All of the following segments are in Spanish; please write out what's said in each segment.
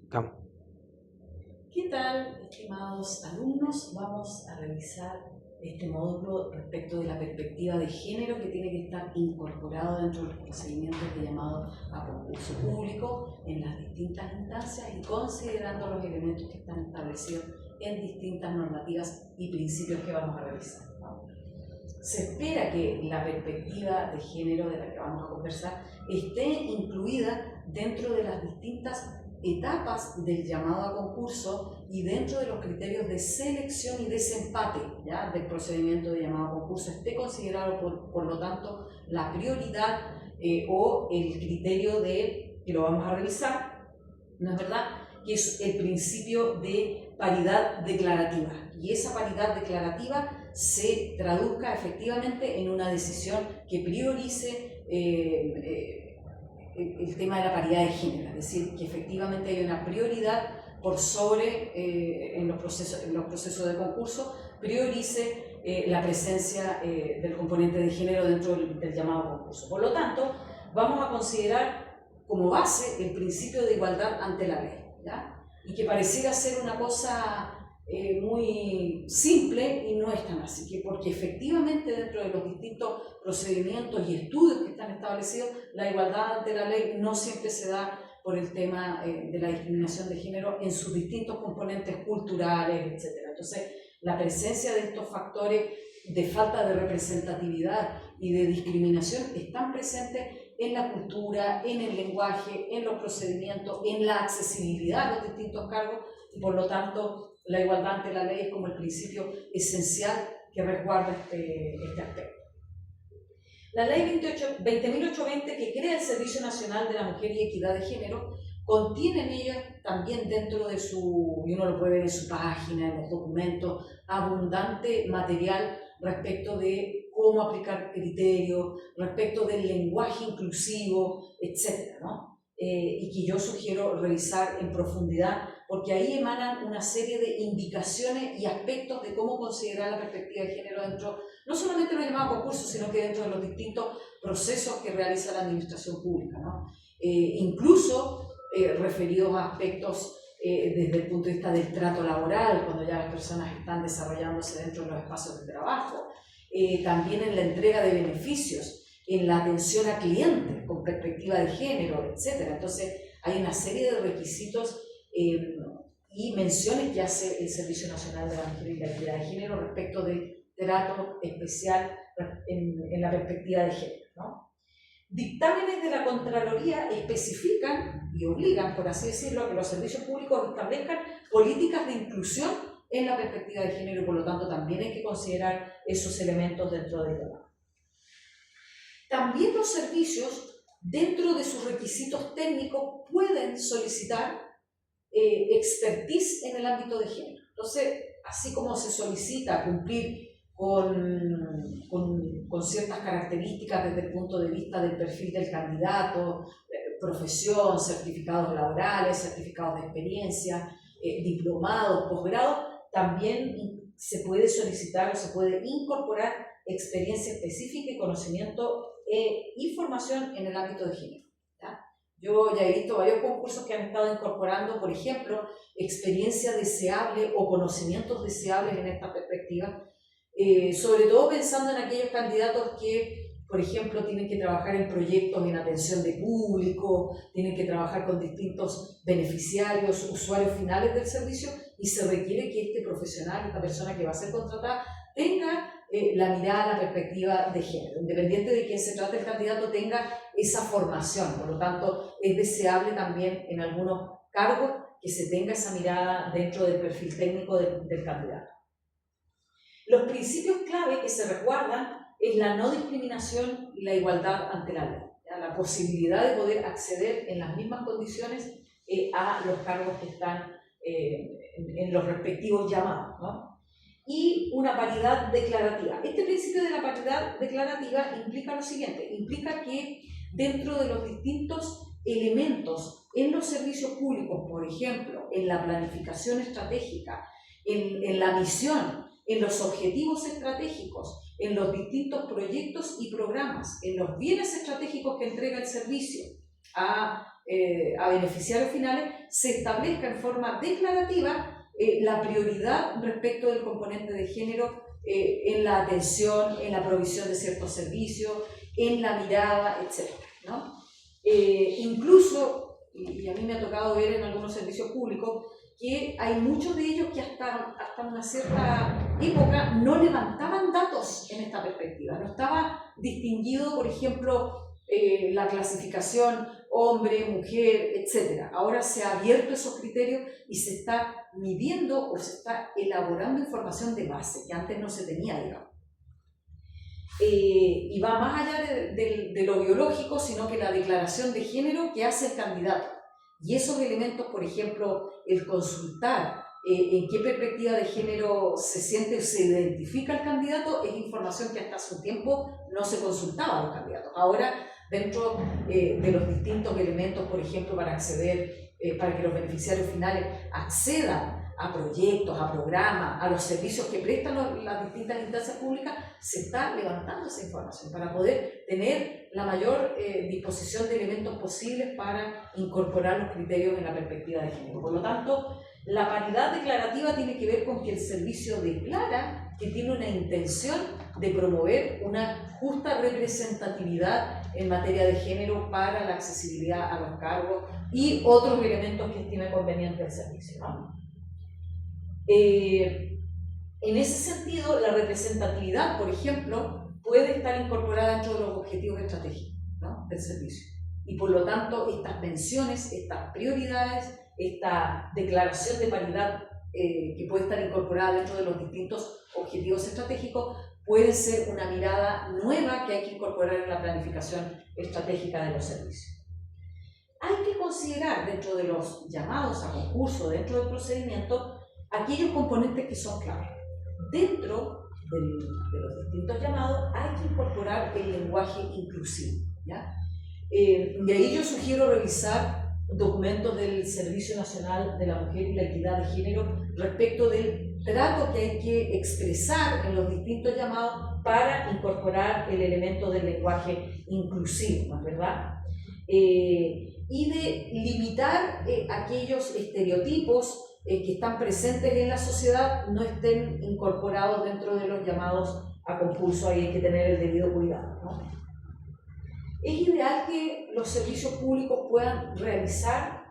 Cam. ¿Qué tal, estimados alumnos? Vamos a revisar este módulo respecto de la perspectiva de género que tiene que estar incorporado dentro de los procedimientos de llamado a concurso público en las distintas instancias y considerando los elementos que están establecidos en distintas normativas y principios que vamos a revisar, ¿no? Se espera que la perspectiva de género de la que vamos a conversar esté incluida dentro de las distintas etapas del llamado a concurso y dentro de los criterios de selección y desempate, ¿ya?, del procedimiento de llamado a concurso, esté considerado por lo tanto la prioridad o el criterio de, que lo vamos a revisar, ¿no es verdad?, que es el principio de paridad declarativa, y esa paridad declarativa se traduzca efectivamente en una decisión que priorice el tema de la paridad de género, es decir, que efectivamente hay una prioridad por sobre, en los procesos de concurso, priorice la presencia del componente de género dentro del llamado concurso. Por lo tanto, vamos a considerar como base el principio de igualdad ante la ley, ¿ya?, y que pareciera ser una cosa muy simple y no es tan así, que porque efectivamente dentro de los distintos procedimientos y estudios que están establecidos, la igualdad ante la ley no siempre se da por el tema de la discriminación de género en sus distintos componentes culturales, etc. Entonces, la presencia de estos factores de falta de representatividad y de discriminación están presentes en la cultura, en el lenguaje, en los procedimientos, en la accesibilidad a los distintos cargos, y por lo tanto la igualdad ante la ley es como el principio esencial que resguarda este aspecto. La ley 20.820, que crea el Servicio Nacional de la Mujer y Equidad de Género, contiene en ella también dentro de su, y uno lo puede ver en su página, en los documentos, abundante material respecto de cómo aplicar criterios, respecto del lenguaje inclusivo, etc., ¿no? Y que yo sugiero revisar en profundidad, porque ahí emanan una serie de indicaciones y aspectos de cómo considerar la perspectiva de género dentro, no solamente de los llamados concursos, sino que dentro de los distintos procesos que realiza la administración pública, ¿no? Incluso referidos a aspectos desde el punto de vista del trato laboral, cuando ya las personas están desarrollándose dentro de los espacios de trabajo, también en la entrega de beneficios, en la atención a clientes con perspectiva de género, etc. Entonces, hay una serie de requisitos y menciones que hace el Servicio Nacional de la Mujer y la Equidad de Género respecto del trato especial en la perspectiva de género, ¿no? Dictámenes de la Contraloría especifican y obligan, por así decirlo, a que los servicios públicos establezcan políticas de inclusión en la perspectiva de género, y por lo tanto también hay que considerar esos elementos dentro del debate. También los servicios, dentro de sus requisitos técnicos, pueden solicitar expertise en el ámbito de género. Entonces, así como se solicita cumplir con ciertas características desde el punto de vista del perfil del candidato, profesión, certificados laborales, certificados de experiencia, diplomados, posgrado, también se puede solicitar o se puede incorporar experiencia específica y conocimiento y formación en el ámbito de género, ¿ya? Yo ya he visto varios concursos que han estado incorporando, por ejemplo, experiencia deseable o conocimientos deseables en esta perspectiva, sobre todo pensando en aquellos candidatos que, por ejemplo, tienen que trabajar en proyectos en atención de público, tienen que trabajar con distintos beneficiarios, usuarios finales del servicio, y se requiere que este profesional, esta persona que va a ser contratada, tenga la mirada, la perspectiva de género, independiente de quién se trate el candidato, tenga esa formación. Por lo tanto, es deseable también en algunos cargos que se tenga esa mirada dentro del perfil técnico del candidato. Los principios clave que se resguardan es la no discriminación y la igualdad ante la ley, ¿ya? La posibilidad de poder acceder en las mismas condiciones a los cargos que están en los respectivos llamados, ¿no? Y una paridad declarativa. Este principio de la paridad declarativa implica lo siguiente, implica que dentro de los distintos elementos en los servicios públicos, por ejemplo, en la planificación estratégica, en la misión, en los objetivos estratégicos, en los distintos proyectos y programas, en los bienes estratégicos que entrega el servicio a a beneficiarios finales, se establezca en forma declarativa la prioridad respecto del componente de género en la atención, en la provisión de ciertos servicios, en la mirada, etc., ¿no? Incluso, y a mí me ha tocado ver en algunos servicios públicos, que hay muchos de ellos que hasta una cierta época no levantaban datos en esta perspectiva. No estaba distinguido, por ejemplo, la clasificación hombre, mujer, etc. Ahora se ha abierto esos criterios y se está midiendo o se está elaborando información de base, que antes no se tenía, digamos. Y va más allá de lo biológico, sino que la declaración de género que hace el candidato. Y esos elementos, por ejemplo, el consultar en qué perspectiva de género se siente o se identifica el candidato, es información que hasta hace un tiempo no se consultaba a los candidatos. Ahora, dentro de los distintos elementos, por ejemplo, para acceder, para que los beneficiarios finales accedan a proyectos, a programas, a los servicios que prestan las distintas instancias públicas, se está levantando esa información para poder tener la mayor disposición de elementos posibles para incorporar los criterios en la perspectiva de género. Por lo tanto, la paridad declarativa tiene que ver con que el servicio declara que tiene una intención de promover una justa representatividad en materia de género para la accesibilidad a los cargos y otros elementos que estime conveniente el servicio, ¿no? En ese sentido, la representatividad, por ejemplo, puede estar incorporada dentro de los objetivos estratégicos, ¿no?, del servicio. Y por lo tanto, estas menciones, estas prioridades, esta declaración de paridad que puede estar incorporada dentro de los distintos objetivos estratégicos, puede ser una mirada nueva que hay que incorporar en la planificación estratégica de los servicios. Hay que considerar dentro de los llamados a concurso, dentro del procedimiento, aquellos componentes que son clave. Dentro de los distintos llamados hay que incorporar el lenguaje inclusivo, ¿ya? De ahí yo sugiero revisar documentos del Servicio Nacional de la Mujer y la Equidad de Género respecto del trato que hay que expresar en los distintos llamados para incorporar el elemento del lenguaje inclusivo, ¿no es verdad? Y de limitar aquellos estereotipos que están presentes en la sociedad no estén incorporados dentro de los llamados a concurso. Ahí hay que tener el debido cuidado, ¿no? Es ideal que los servicios públicos puedan realizar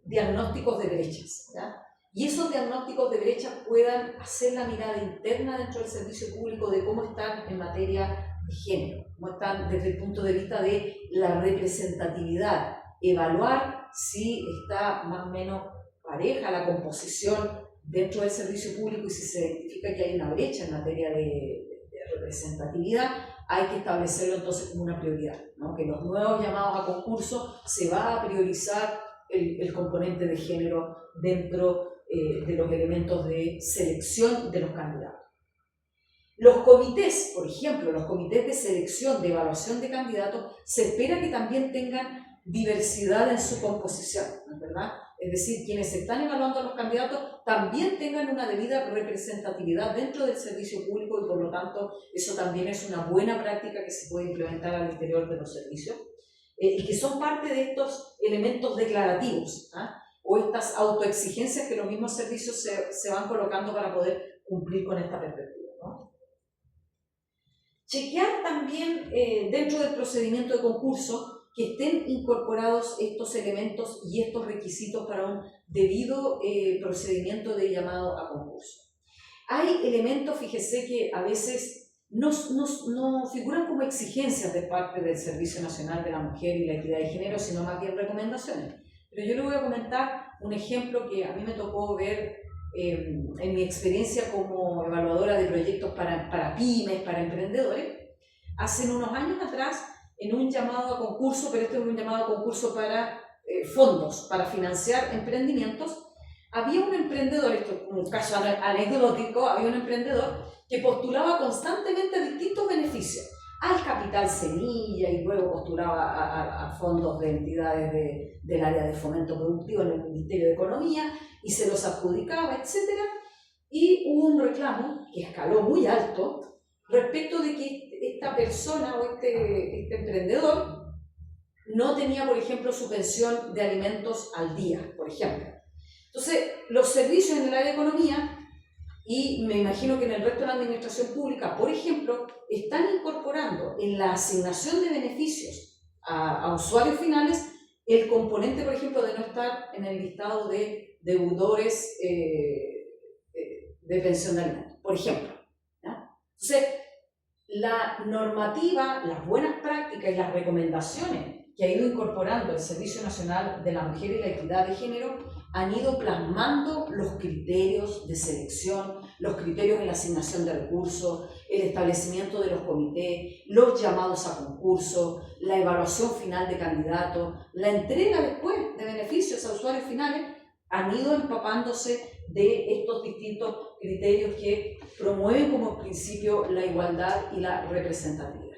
diagnósticos de brechas, ¿ya? Y esos diagnósticos de brechas puedan hacer la mirada interna dentro del servicio público de cómo están en materia de género, cómo están desde el punto de vista de la representatividad, evaluar si está más o menos pareja la composición dentro del servicio público y si se identifica que hay una brecha en materia de representatividad, hay que establecerlo entonces como una prioridad, ¿no? Que los nuevos llamados a concurso se va a priorizar el componente de género dentro de los elementos de selección de los candidatos. Los comités, por ejemplo, los comités de selección, de evaluación de candidatos, se espera que también tengan diversidad en su composición, ¿no es verdad? Es decir, quienes están evaluando a los candidatos también tengan una debida representatividad dentro del servicio público y por lo tanto eso también es una buena práctica que se puede implementar al interior de los servicios y que son parte de estos elementos declarativos, ¿ah?, o estas autoexigencias que los mismos servicios se van colocando para poder cumplir con esta perspectiva, ¿no? Chequear también dentro del procedimiento de concurso que estén incorporados estos elementos y estos requisitos para un debido procedimiento de llamado a concurso. Hay elementos, fíjese, que a veces no figuran como exigencias de parte del Servicio Nacional de la Mujer y la Equidad de Género, sino más bien recomendaciones. Pero yo le voy a comentar un ejemplo que a mí me tocó ver en mi experiencia como evaluadora de proyectos para pymes, para emprendedores. Hace unos años atrás, en un llamado a concurso, pero este es un llamado a concurso para fondos, para financiar emprendimientos, había un emprendedor, esto es un caso anecdótico, había un emprendedor que postulaba constantemente distintos beneficios al capital semilla y luego postulaba a fondos de entidades del área de fomento productivo en el Ministerio de Economía y se los adjudicaba, etc. Y hubo un reclamo que escaló muy alto respecto de que esta persona o este emprendedor no tenía, por ejemplo, su pensión de alimentos al día, por ejemplo. Entonces, los servicios en el área de economía, y me imagino que en el resto de la administración pública, por ejemplo, están incorporando en la asignación de beneficios a usuarios finales el componente, por ejemplo, de no estar en el listado de deudores de pensión de alimentos, por ejemplo, ¿ya? Entonces, la normativa, las buenas prácticas y las recomendaciones que ha ido incorporando el Servicio Nacional de la Mujer y la Equidad de Género han ido plasmando los criterios de selección, los criterios en la asignación de recursos, el establecimiento de los comités, los llamados a concurso, la evaluación final de candidatos, la entrega después de beneficios a usuarios finales, han ido empapándose de estos distintos criterios que promueven como principio la igualdad y la representatividad.